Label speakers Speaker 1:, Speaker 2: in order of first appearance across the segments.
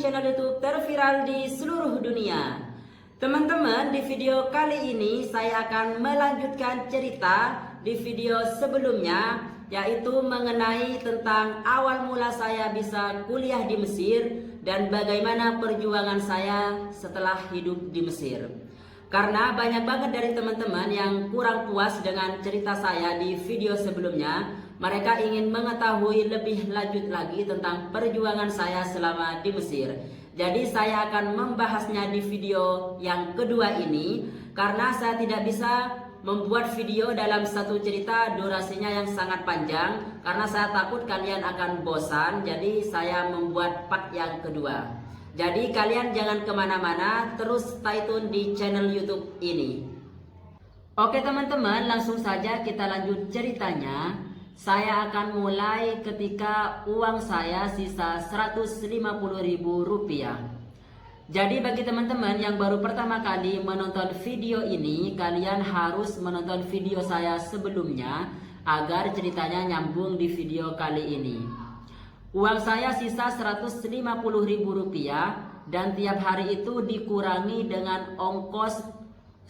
Speaker 1: channel YouTube terviral di seluruh dunia. Teman-teman, di video kali ini saya akan melanjutkan cerita di video sebelumnya, yaitu mengenai tentang awal mula saya bisa kuliah di Mesir dan bagaimana perjuangan saya setelah hidup di Mesir. Karena banyak banget dari teman-teman yang kurang puas dengan cerita saya di video sebelumnya. Mereka ingin mengetahui lebih lanjut lagi tentang perjuangan saya selama di Mesir. Jadi saya akan membahasnya di video yang kedua ini, karena saya tidak bisa membuat video dalam satu cerita durasinya yang sangat panjang, karena saya takut kalian akan bosan. Jadi saya membuat part yang kedua. Jadi kalian jangan kemana-mana, terus stay tune di channel YouTube ini. Oke teman-teman, langsung saja kita lanjut ceritanya. Saya akan mulai ketika uang saya sisa Rp150.000. Jadi bagi teman-teman yang baru pertama kali menonton video ini, kalian harus menonton video saya sebelumnya agar ceritanya nyambung di video kali ini. Uang saya sisa Rp150.000 dan tiap hari itu dikurangi dengan ongkos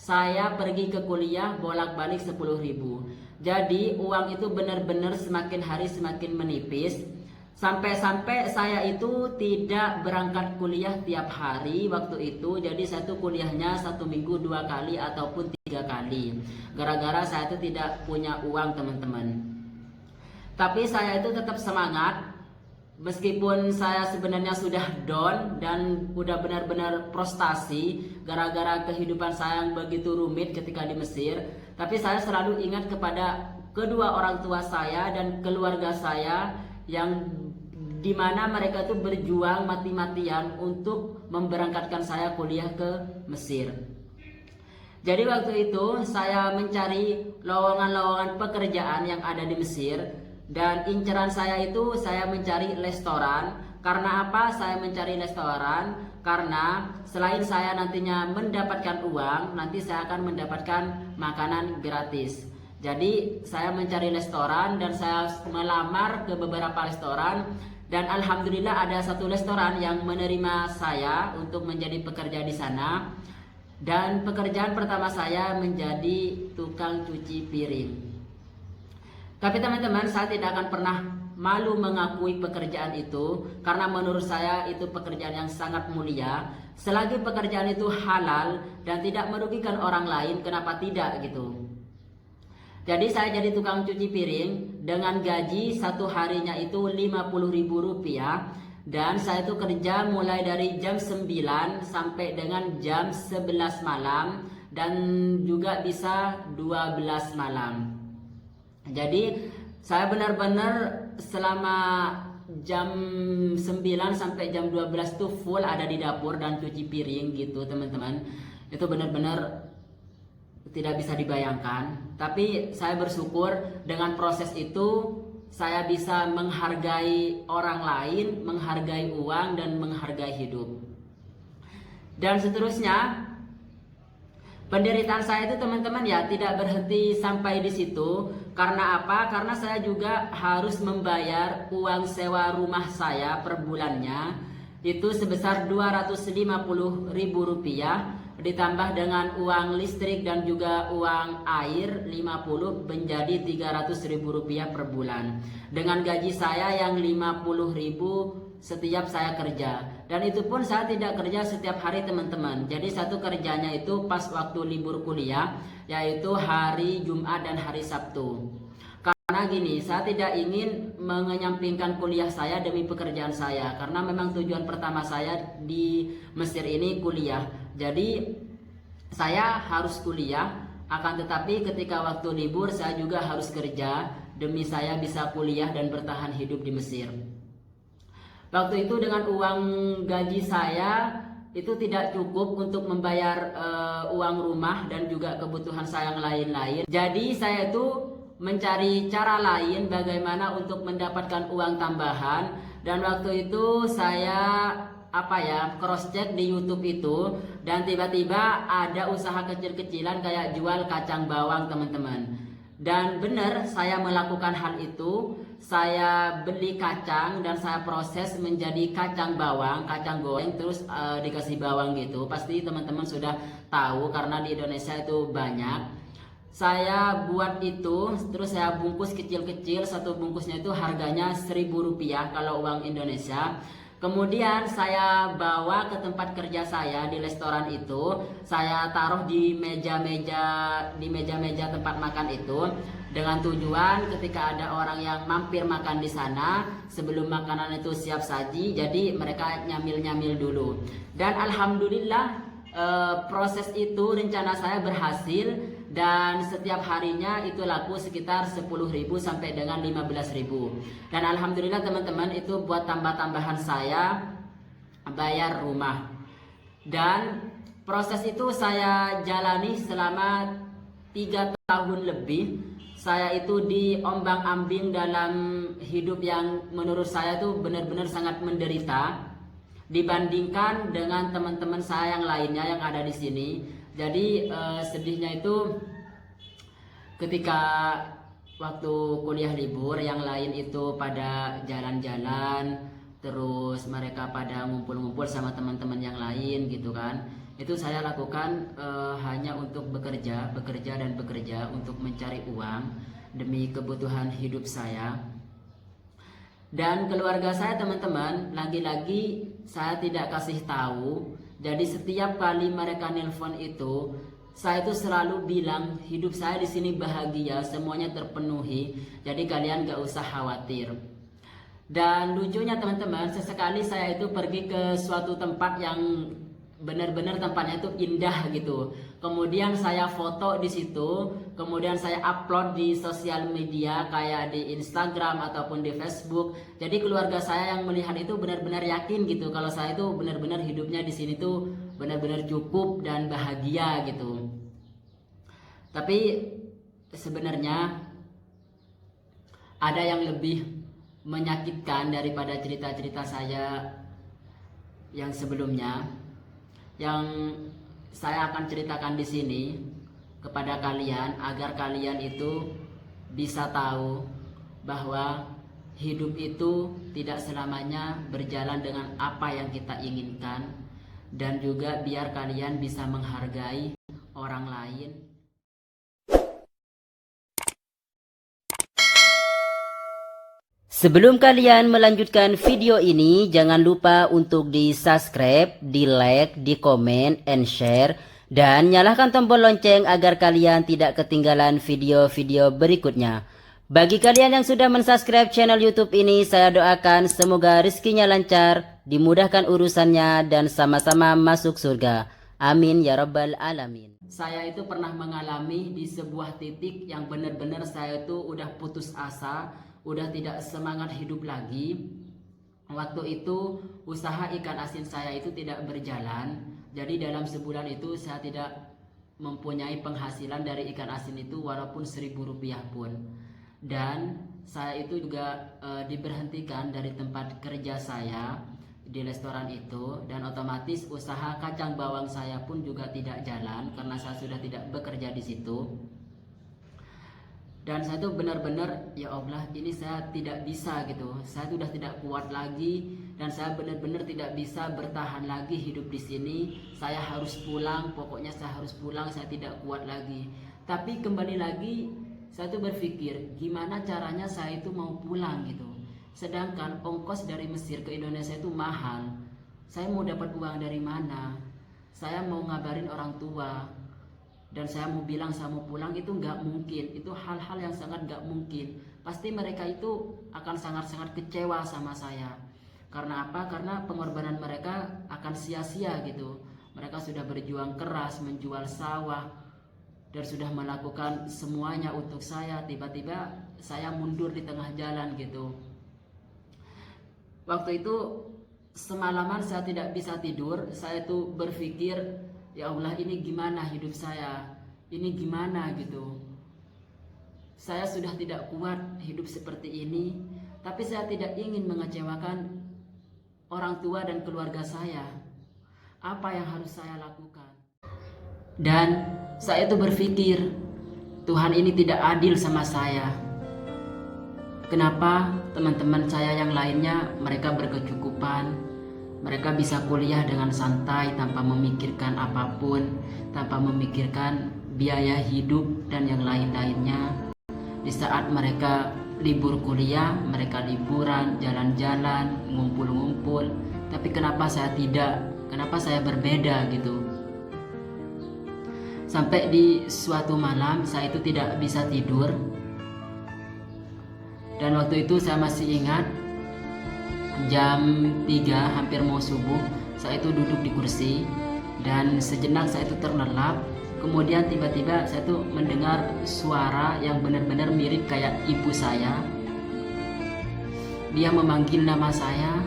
Speaker 1: saya pergi ke kuliah bolak-balik 10.000. Jadi uang itu benar-benar semakin hari semakin menipis. Sampai-sampai saya itu tidak berangkat kuliah tiap hari waktu itu. Jadi satu kuliahnya satu minggu 2 kali ataupun 3 kali. Gara-gara saya itu tidak punya uang teman-teman. Tapi saya itu tetap semangat. Meskipun saya sebenarnya sudah down dan udah benar-benar frustasi gara-gara kehidupan saya yang begitu rumit ketika di Mesir, tapi saya selalu ingat kepada kedua orang tua saya dan keluarga saya yang dimana mereka itu berjuang mati-matian untuk memberangkatkan saya kuliah ke Mesir. Jadi waktu itu saya mencari lowongan-lowongan pekerjaan yang ada di Mesir. Dan inceran saya itu saya mencari restoran. Karena apa saya mencari restoran? Karena selain saya nantinya mendapatkan uang, nanti saya akan mendapatkan makanan gratis. Jadi saya mencari restoran dan saya melamar ke beberapa restoran. Dan alhamdulillah ada satu restoran yang menerima saya untuk menjadi pekerja di sana. Dan pekerjaan pertama saya menjadi tukang cuci piring. Tapi teman-teman, saya tidak akan pernah malu mengakui pekerjaan itu, karena menurut saya itu pekerjaan yang sangat mulia. Selagi pekerjaan itu halal dan tidak merugikan orang lain, kenapa tidak gitu. Jadi saya jadi tukang cuci piring dengan gaji satu harinya itu Rp50.000. Dan saya itu kerja mulai dari jam 9 sampai dengan jam 11 malam dan juga bisa 12 malam. Jadi saya benar-benar selama jam 9 sampai jam 12 tuh full ada di dapur dan cuci piring gitu teman-teman. Itu benar-benar tidak bisa dibayangkan. Tapi saya bersyukur dengan proses itu saya bisa menghargai orang lain, menghargai uang dan menghargai hidup. Dan seterusnya penderitaan saya itu teman-teman ya tidak berhenti sampai di situ. Karena apa? Karena saya juga harus membayar uang sewa rumah saya per bulannya itu sebesar Rp250.000, ditambah dengan uang listrik dan juga uang air 50 menjadi Rp300.000 per bulan. Dengan gaji saya yang Rp50.000 setiap saya kerja. Dan itu pun saya tidak kerja setiap hari teman-teman. Jadi satu kerjanya itu pas waktu libur kuliah, yaitu hari Jumat dan hari Sabtu. Karena gini, saya tidak ingin menyampingkan kuliah saya demi pekerjaan saya. Karena memang tujuan pertama saya di Mesir ini kuliah. Jadi saya harus kuliah, akan tetapi ketika waktu libur saya juga harus kerja demi saya bisa kuliah dan bertahan hidup di Mesir. Waktu itu dengan uang gaji saya itu tidak cukup untuk membayar uang rumah dan juga kebutuhan saya yang lain-lain. Jadi saya itu mencari cara lain bagaimana untuk mendapatkan uang tambahan. Dan waktu itu saya cross check di YouTube itu, dan tiba-tiba ada usaha kecil-kecilan kayak jual kacang bawang teman-teman. Dan benar saya melakukan hal itu. Saya beli kacang dan saya proses menjadi kacang bawang, kacang goreng terus dikasih bawang gitu. Pasti teman-teman sudah tahu karena di Indonesia itu banyak. Saya buat itu, terus saya bungkus kecil-kecil, satu bungkusnya itu harganya Rp1.000 kalau uang Indonesia. Kemudian saya bawa ke tempat kerja saya di restoran itu, saya taruh di meja-meja tempat makan itu dengan tujuan ketika ada orang yang mampir makan di sana sebelum makanan itu siap saji, jadi mereka nyamil-nyamil dulu. Dan alhamdulillah proses itu rencana saya berhasil. Dan setiap harinya itu laku sekitar 10.000 sampai dengan 15.000. Dan alhamdulillah teman-teman itu buat tambah-tambahan saya bayar rumah. Dan proses itu saya jalani selama 3 tahun lebih. Saya itu diombang-ambing dalam hidup yang menurut saya itu benar-benar sangat menderita dibandingkan dengan teman-teman saya yang lainnya yang ada di sini. Jadi sedihnya itu ketika waktu kuliah libur, yang lain itu pada jalan-jalan, terus mereka pada ngumpul-ngumpul sama teman-teman yang lain gitu kan. Itu saya lakukan hanya untuk bekerja untuk mencari uang demi kebutuhan hidup saya. Dan keluarga saya teman-teman, lagi-lagi saya tidak kasih tahu. Jadi setiap kali mereka nelpon itu, saya itu selalu bilang hidup saya di sini bahagia, semuanya terpenuhi. Jadi kalian gak usah khawatir. Dan lucunya teman-teman, sesekali saya itu pergi ke suatu tempat yang benar-benar tempatnya itu indah gitu. Kemudian saya foto di situ, kemudian saya upload di sosial media kayak di Instagram ataupun di Facebook. Jadi keluarga saya yang melihat itu benar-benar yakin gitu kalau saya itu benar-benar hidupnya di sini tuh benar-benar cukup dan bahagia gitu. Tapi sebenarnya ada yang lebih menyakitkan daripada cerita-cerita saya yang sebelumnya, yang saya akan ceritakan di sini kepada kalian agar kalian itu bisa tahu bahwa hidup itu tidak selamanya berjalan dengan apa yang kita inginkan, dan juga biar kalian bisa menghargai orang lain. Sebelum kalian melanjutkan video ini, jangan lupa untuk di-subscribe, di-like, di-komen, and share, dan nyalakan tombol lonceng agar kalian tidak ketinggalan video-video berikutnya. Bagi kalian yang sudah mensubscribe channel YouTube ini, saya doakan semoga rezekinya lancar, dimudahkan urusannya, dan sama-sama masuk surga. Amin ya rabbal alamin. Saya itu pernah mengalami di sebuah titik yang benar-benar saya itu udah putus asa, udah tidak semangat hidup lagi. Waktu itu usaha ikan asin saya itu tidak berjalan. Jadi dalam sebulan itu saya tidak mempunyai penghasilan dari ikan asin itu walaupun Rp1.000 pun. Dan saya itu juga diberhentikan dari tempat kerja saya di restoran itu, dan otomatis usaha kacang bawang saya pun juga tidak jalan karena saya sudah tidak bekerja di situ. Dan saya tuh benar-benar, ya Allah, ini saya tidak bisa gitu. Saya sudah tidak kuat lagi dan saya benar-benar tidak bisa bertahan lagi hidup di sini. Saya harus pulang, pokoknya saya harus pulang, saya tidak kuat lagi. Tapi kembali lagi saya tuh berpikir, gimana caranya saya itu mau pulang gitu. Sedangkan ongkos dari Mesir ke Indonesia itu mahal. Saya mau dapat uang dari mana? Saya mau ngabarin orang tua dan saya mau bilang saya mau pulang, itu nggak mungkin. Itu hal-hal yang sangat nggak mungkin. Pasti mereka itu akan sangat-sangat kecewa sama saya. Karena apa? Karena pengorbanan mereka akan sia-sia gitu. Mereka sudah berjuang keras, menjual sawah, dan sudah melakukan semuanya untuk saya. Tiba-tiba saya mundur di tengah jalan gitu. Waktu itu semalaman saya tidak bisa tidur. Saya tuh berpikir, ya Allah, ini gimana hidup saya? Ini gimana gitu? Saya sudah tidak kuat hidup seperti ini, tapi saya tidak ingin mengecewakan orang tua dan keluarga saya. Apa yang harus saya lakukan? Dan saya itu berpikir, Tuhan ini tidak adil sama saya. Kenapa teman-teman saya yang lainnya mereka berkecukupan, mereka bisa kuliah dengan santai tanpa memikirkan apapun, tanpa memikirkan biaya hidup dan yang lain-lainnya. Di saat mereka libur kuliah, mereka liburan, jalan-jalan, ngumpul-ngumpul. Tapi kenapa saya tidak? Kenapa saya berbeda gitu? Sampai di suatu malam saya itu tidak bisa tidur. Dan waktu itu saya masih ingat jam 3 hampir mau subuh, saya itu duduk di kursi dan sejenak saya itu terlelap. Kemudian tiba-tiba saya tuh mendengar suara yang benar-benar mirip kayak ibu saya. Dia memanggil nama saya.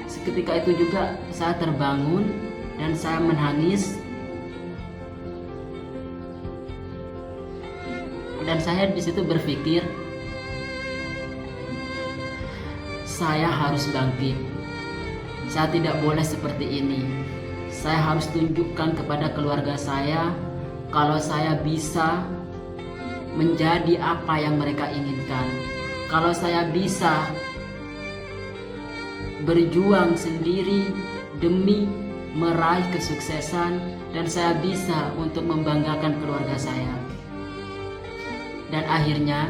Speaker 1: Seketika itu juga saya terbangun dan saya menangis. Dan saya di situ berpikir, saya harus bangkit. Saya tidak boleh seperti ini. Saya harus tunjukkan kepada keluarga saya kalau saya bisa menjadi apa yang mereka inginkan. Kalau saya bisa berjuang sendiri demi meraih kesuksesan, dan saya bisa untuk membanggakan keluarga saya. Dan akhirnya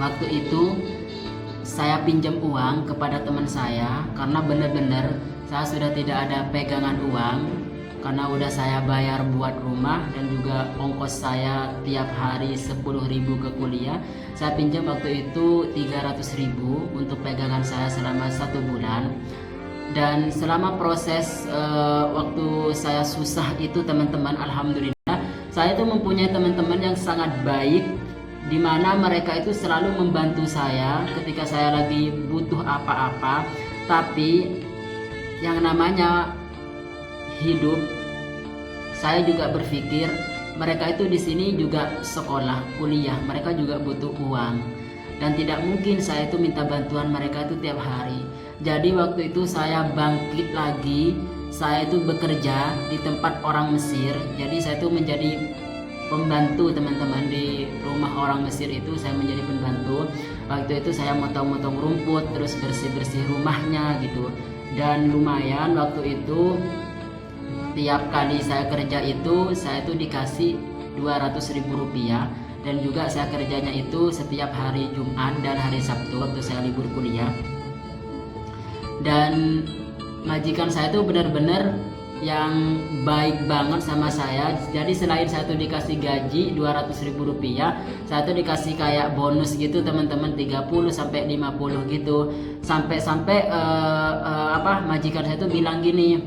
Speaker 1: waktu itu saya pinjam uang kepada teman saya, karena benar-benar saya sudah tidak ada pegangan uang, karena udah saya bayar buat rumah dan juga ongkos saya tiap hari 10.000 ke kuliah. Saya pinjam waktu itu 300.000 untuk pegangan saya selama 1 bulan. Dan selama proses waktu saya susah itu teman-teman, alhamdulillah saya itu mempunyai teman-teman yang sangat baik, di mana mereka itu selalu membantu saya ketika saya lagi butuh apa-apa. Tapi yang namanya hidup, saya juga berpikir mereka itu di sini juga sekolah, kuliah, mereka juga butuh uang, dan tidak mungkin saya itu minta bantuan mereka itu tiap hari. Jadi waktu itu saya bangkit lagi. Saya itu bekerja di tempat orang Mesir. Jadi saya itu menjadi pembantu teman-teman di rumah orang Mesir itu. Saya menjadi pembantu. Waktu itu saya motong-motong rumput, terus bersih-bersih rumahnya gitu. Dan lumayan waktu itu tiap kali saya kerja itu saya itu dikasih 200.000 rupiah. Dan juga saya kerjanya itu setiap hari Jumat dan hari Sabtu waktu saya libur kuliah. Dan majikan saya itu benar-benar yang baik banget sama saya. Jadi selain saya tuh dikasih gaji 200.000 rupiah, saya tuh dikasih kayak bonus gitu teman-teman, 30 sampai 50 gitu. Sampai-sampai majikan saya tuh bilang gini,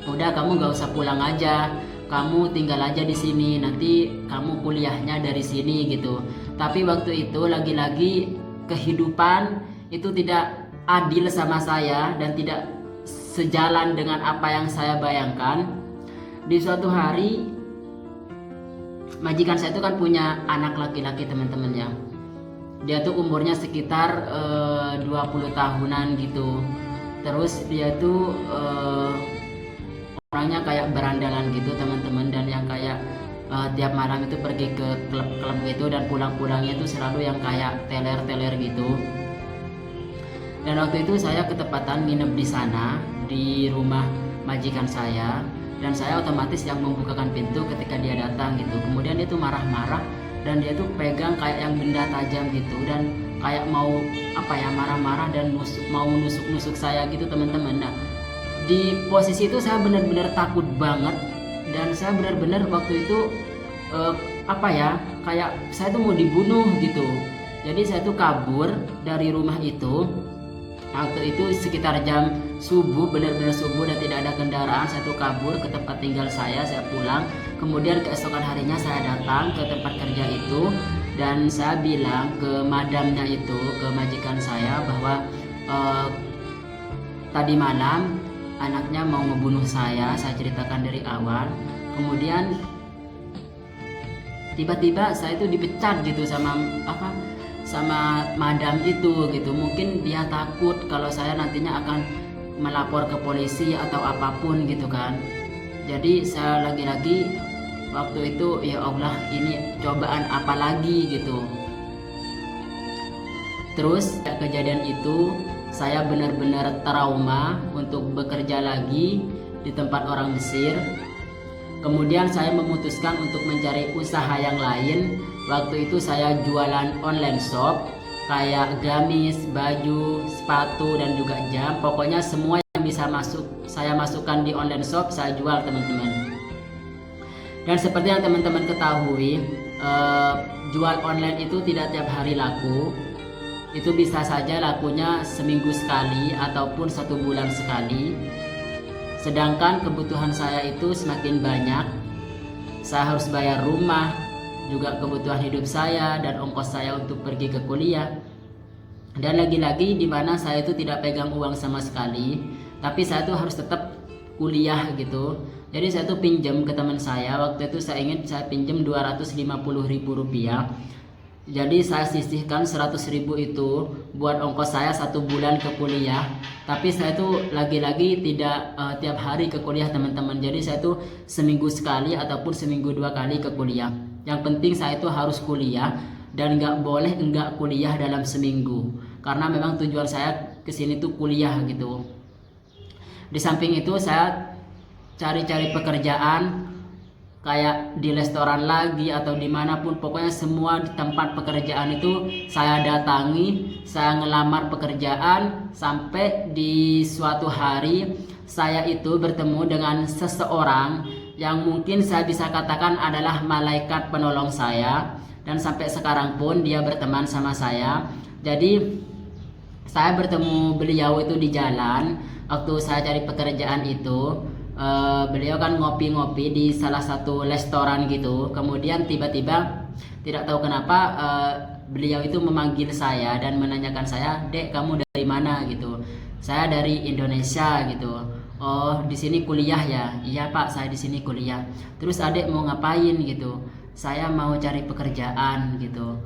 Speaker 1: udah kamu gak usah pulang aja, kamu tinggal aja di sini, nanti kamu kuliahnya dari sini gitu. Tapi waktu itu lagi-lagi kehidupan itu tidak adil sama saya dan tidak sejalan dengan apa yang saya bayangkan. Di suatu hari majikan saya itu kan punya anak laki-laki teman-teman ya. Dia tuh umurnya sekitar 20 tahunan gitu. Terus dia tuh orangnya kayak berandalan gitu teman-teman, dan yang kayak tiap malam itu pergi ke klub-klub gitu, dan pulang-pulangnya itu selalu yang kayak teler-teler gitu. Dan waktu itu saya ketepatan nginep di sana, di rumah majikan saya, dan saya otomatis yang membukakan pintu ketika dia datang gitu. Kemudian dia tuh marah-marah, dan dia tuh pegang kayak yang benda tajam gitu, dan kayak mau marah-marah dan mau nusuk-nusuk saya gitu teman-teman. Nah, di posisi itu saya benar-benar takut banget, dan saya benar-benar waktu itu kayak saya tuh mau dibunuh gitu. Jadi saya tuh kabur dari rumah itu. Waktu itu sekitar jam subuh, benar-benar subuh dan tidak ada kendaraan. Saya tuh kabur ke tempat tinggal saya pulang. Kemudian keesokan harinya saya datang ke tempat kerja itu, dan saya bilang ke madamnya itu, ke majikan saya, bahwa tadi malam anaknya mau membunuh saya ceritakan dari awal. Kemudian tiba-tiba saya itu dipecat gitu sama madam itu gitu. Mungkin dia takut kalau saya nantinya akan melapor ke polisi atau apapun gitu kan. Jadi saya lagi-lagi waktu itu ya Allah, ini cobaan apa lagi gitu. Terus kejadian itu saya benar-benar trauma untuk bekerja lagi di tempat orang Mesir. Kemudian saya memutuskan untuk mencari usaha yang lain. Waktu itu saya jualan online shop kayak gamis, baju, sepatu, dan juga jam. Pokoknya semua yang bisa saya masukkan di online shop saya jual, teman-teman. Dan seperti yang teman-teman ketahui, jual online itu tidak tiap hari laku. Itu bisa saja lakunya seminggu sekali ataupun 1 bulan sekali. Sedangkan kebutuhan saya itu semakin banyak. Saya harus bayar rumah, juga kebutuhan hidup saya dan ongkos saya untuk pergi ke kuliah. Dan lagi-lagi di mana saya itu tidak pegang uang sama sekali, tapi saya tuh harus tetap kuliah gitu. Jadi saya tuh pinjam ke teman saya. Waktu itu saya pinjam 250.000 rupiah. Jadi saya sisihkan 100.000 itu buat ongkos saya 1 bulan ke kuliah. Tapi saya tuh lagi-lagi tidak tiap hari ke kuliah, teman-teman. Jadi saya tuh seminggu sekali ataupun seminggu 2 kali ke kuliah. Yang penting saya itu harus kuliah dan nggak boleh enggak kuliah dalam seminggu. Karena memang tujuan saya kesini tuh kuliah gitu. Di samping itu saya cari-cari pekerjaan kayak di restoran lagi atau dimanapun, pokoknya semua di tempat pekerjaan itu saya datangi, saya ngelamar pekerjaan. Sampai di suatu hari saya itu bertemu dengan seseorang yang mungkin saya bisa katakan adalah malaikat penolong saya, dan sampai sekarang pun dia berteman sama saya. Jadi saya bertemu beliau itu di jalan waktu saya cari pekerjaan itu. Beliau kan ngopi-ngopi di salah satu restoran gitu. Kemudian tiba-tiba tidak tahu kenapa beliau itu memanggil saya dan menanyakan saya, "Dek, kamu dari mana?" gitu. "Saya dari Indonesia." gitu. "Oh, di sini kuliah ya?" "Iya Pak, saya di sini kuliah." "Terus adek mau ngapain?" gitu. "Saya mau cari pekerjaan." gitu.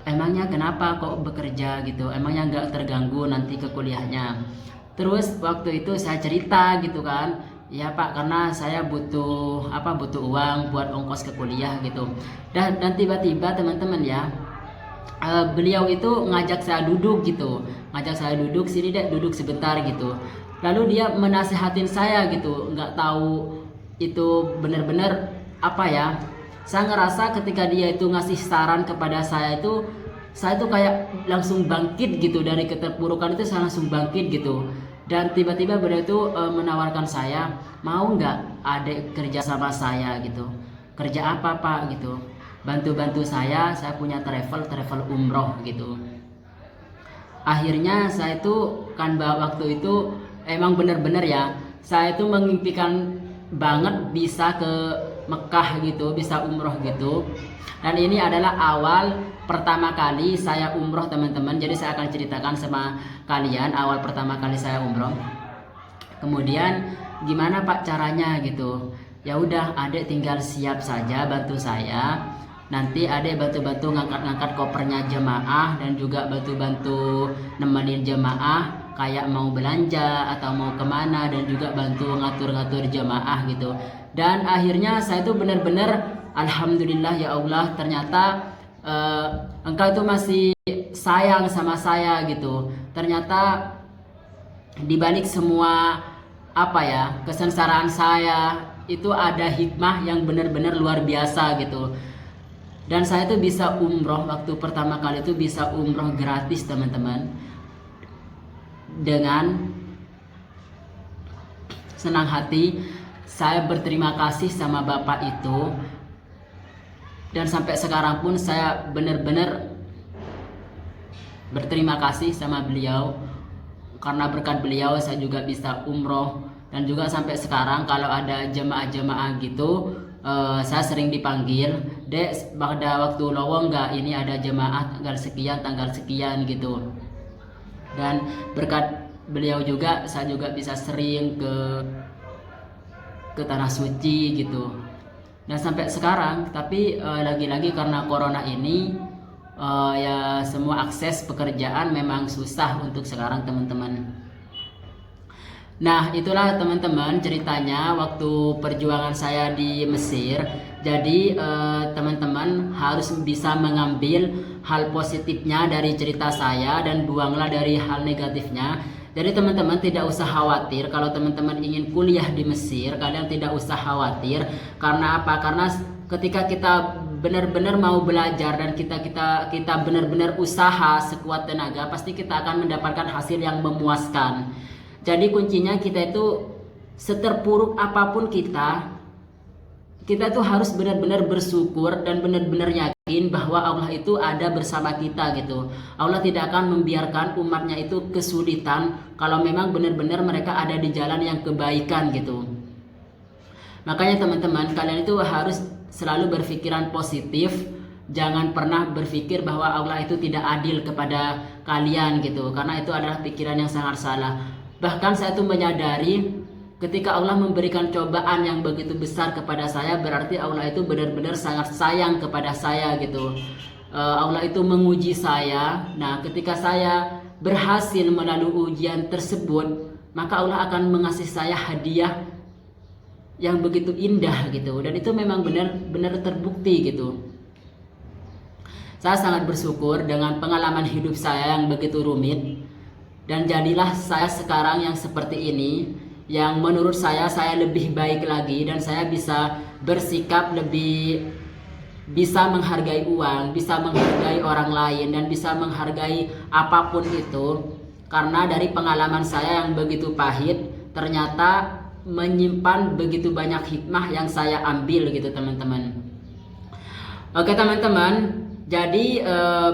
Speaker 1: "Emangnya kenapa kok bekerja gitu? Emangnya nggak terganggu nanti ke kuliahnya?" Terus waktu itu saya cerita gitu kan, "Ya Pak, karena saya butuh uang buat ongkos ke kuliah gitu." Dan tiba-tiba teman-teman ya, beliau itu ngajak saya duduk gitu. Ngajak saya duduk, "Sini Dek, duduk sebentar." gitu. Lalu dia menasehatin saya gitu. Nggak tahu itu benar-benar apa ya. Saya ngerasa ketika dia itu ngasih saran kepada saya itu kayak langsung bangkit gitu. Dari keterpurukan itu saya langsung bangkit gitu. Dan tiba-tiba beliau itu menawarkan saya, "Mau nggak adek kerja sama saya?" gitu. "Kerja apa Pak?" gitu. "Bantu-bantu saya punya travel umroh." gitu. Akhirnya saya itu kan waktu itu emang bener-bener ya, saya itu mengimpikan banget bisa ke Mekah gitu, bisa umroh gitu. Dan ini adalah awal pertama kali saya umroh, teman-teman. Jadi saya akan ceritakan sama kalian awal pertama kali saya umroh. Kemudian gimana Pak caranya gitu. "Ya udah, adek tinggal siap saja bantu saya. Nanti adek bantu-bantu ngangkat-ngangkat kopernya jemaah dan juga bantu-bantu nemenin jemaah kayak mau belanja atau mau kemana, dan juga bantu ngatur-ngatur jemaah gitu." Dan akhirnya saya tuh benar-benar alhamdulillah ya Allah, ternyata engkau itu masih sayang sama saya gitu. Ternyata dibalik semua kesengsaraan saya itu ada hikmah yang benar-benar luar biasa gitu. Dan saya tuh bisa umroh, waktu pertama kali itu bisa umroh gratis, teman-teman. Dengan senang hati saya berterima kasih sama Bapak itu. Dan sampai sekarang pun saya benar-benar berterima kasih sama beliau. Karena berkat beliau saya juga bisa umroh. Dan juga sampai sekarang kalau ada jemaah-jemaah gitu, saya sering dipanggil, "Dek, pada waktu lowong nggak, ini ada jemaah tanggal sekian gitu." Dan berkat beliau juga saya juga bisa sering ke tanah suci gitu. Dan sampai sekarang, tapi lagi-lagi karena corona ini ya semua akses pekerjaan memang susah untuk sekarang, teman-teman. Nah, itulah teman-teman ceritanya waktu perjuangan saya di Mesir. Jadi teman-teman harus bisa mengambil hal positifnya dari cerita saya dan buanglah dari hal negatifnya. Jadi teman-teman tidak usah khawatir kalau teman-teman ingin kuliah di Mesir, kalian tidak usah khawatir. Karena apa? Karena ketika kita benar-benar mau belajar dan kita benar-benar usaha sekuat tenaga, pasti kita akan mendapatkan hasil yang memuaskan. Jadi kuncinya kita itu seterpuruk apapun kita tuh harus benar-benar bersyukur dan benar-benar yakin bahwa Allah itu ada bersama kita gitu. Allah tidak akan membiarkan umatnya itu kesulitan kalau memang benar-benar mereka ada di jalan yang kebaikan gitu. Makanya teman-teman, kalian itu harus selalu berpikiran positif. Jangan pernah berpikir bahwa Allah itu tidak adil kepada kalian gitu, karena itu adalah pikiran yang sangat salah. Bahkan saya tuh menyadari ketika Allah memberikan cobaan yang begitu besar kepada saya, berarti Allah itu benar-benar sangat sayang kepada saya gitu. Allah itu menguji saya. Nah, ketika saya berhasil melalui ujian tersebut, maka Allah akan mengasih saya hadiah yang begitu indah gitu. Dan itu memang benar-benar terbukti gitu. Saya sangat bersyukur dengan pengalaman hidup saya yang begitu rumit. Dan jadilah saya sekarang yang seperti ini, yang menurut saya lebih baik lagi, dan saya bisa bersikap lebih, bisa menghargai uang, bisa menghargai orang lain, dan bisa menghargai apapun itu. Karena dari pengalaman saya yang begitu pahit, ternyata menyimpan begitu banyak hikmah yang saya ambil gitu teman-teman. Oke teman-teman, jadi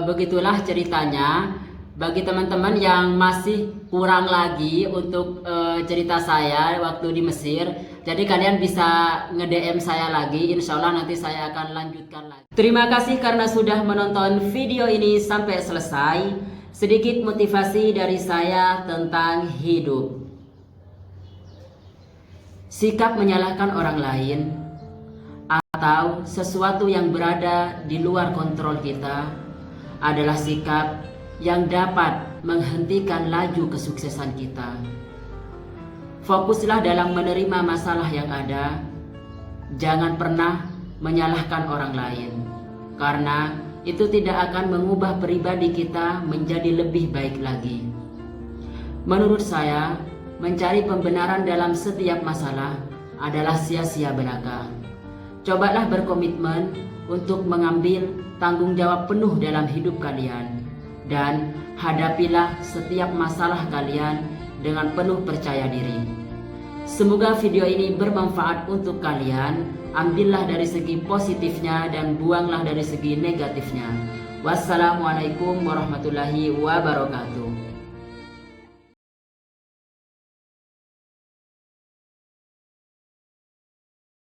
Speaker 1: begitulah ceritanya. Bagi teman-teman yang masih kurang lagi untuk cerita saya waktu di Mesir, jadi kalian bisa nge-DM saya lagi, insya Allah nanti saya akan lanjutkan lagi. Terima kasih karena sudah menonton video ini sampai selesai. Sedikit motivasi dari saya tentang hidup. Sikap menyalahkan orang lain atau sesuatu yang berada di luar kontrol kita adalah sikap yang dapat menghentikan laju kesuksesan kita. Fokuslah dalam menerima masalah yang ada. Jangan pernah menyalahkan orang lain, karena itu tidak akan mengubah pribadi kita menjadi lebih baik lagi. Menurut saya, mencari pembenaran dalam setiap masalah adalah sia-sia belaka. Cobalah berkomitmen untuk mengambil tanggung jawab penuh dalam hidup kalian. Dan hadapilah setiap masalah kalian dengan penuh percaya diri. Semoga video ini bermanfaat untuk kalian. Ambillah dari segi positifnya dan buanglah dari segi negatifnya. Wassalamualaikum warahmatullahi wabarakatuh.